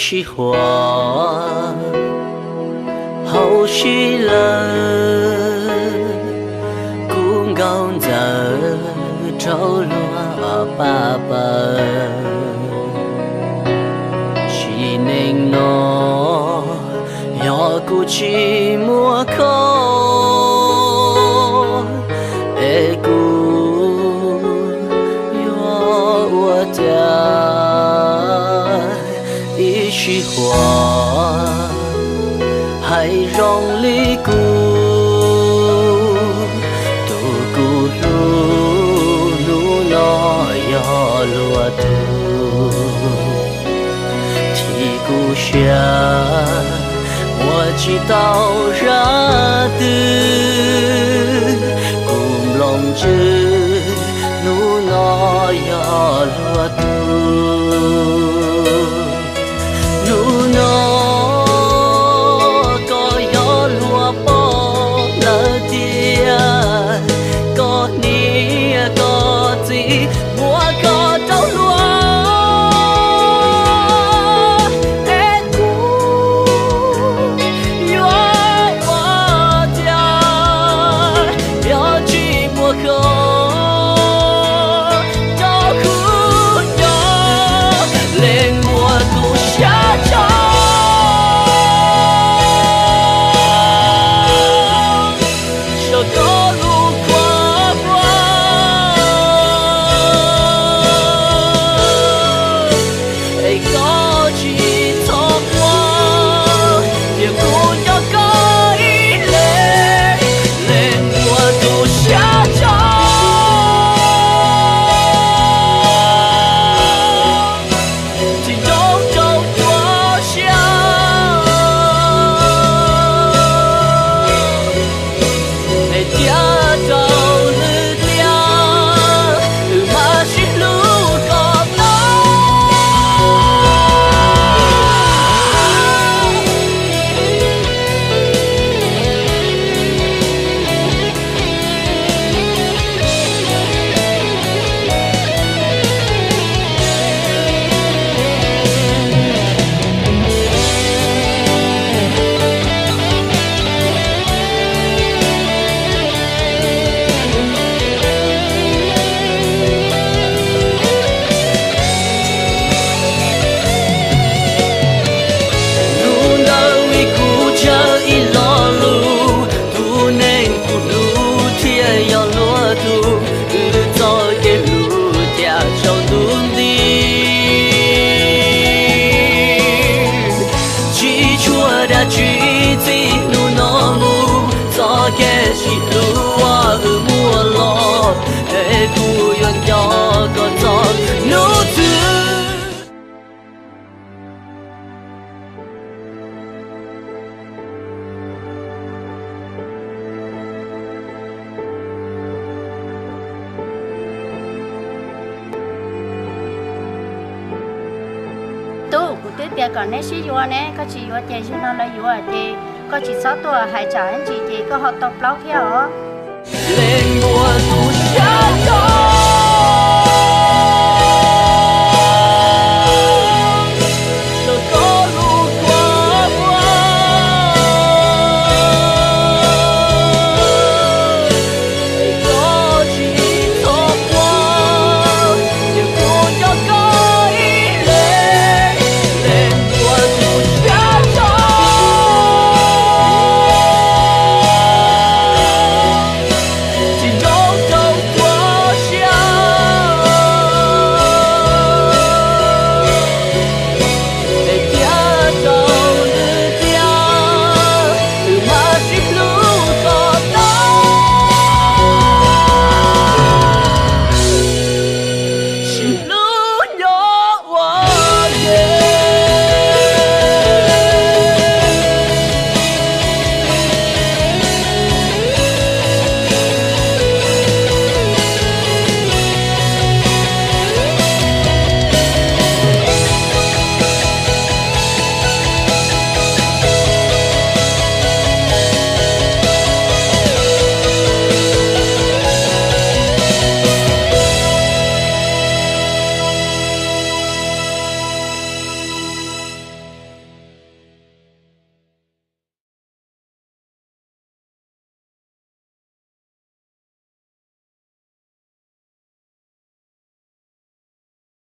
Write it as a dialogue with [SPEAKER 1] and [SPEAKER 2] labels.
[SPEAKER 1] 喜欢，好喜乐，公公在朝罗爸爸，是能诺要鼓起莫口，爱鼓要我的。一句话，还容离故，独孤路路那要落土，提故乡，我知道热的，古龙之路那要落土。路那có gió lùa bó lỡ tia có nia có gì mùa có trâu lùa em cũ yêu quá cha yêu chỉ mùa khổ cho khu nhỏ lên mùa tu xa cho có路qua qua ai có chỉ cho qua việc của nhau có ý lên lên mùa tu xa cho chỉ trong trong quá xa ai tia trâu lư tia mà xin lũ còn nó chỉ chỉ nu nó mu gió kẻ chỉ lúa mùa lo để tu yon gió có gió nu thứ
[SPEAKER 2] tôi cũng tới tiệc còn nãy xí vừa nè có chỉ vừa tiệc cho nó là vừa thì có chỉ 6 tuổi hay trả anh chị thì có học tập lâu theo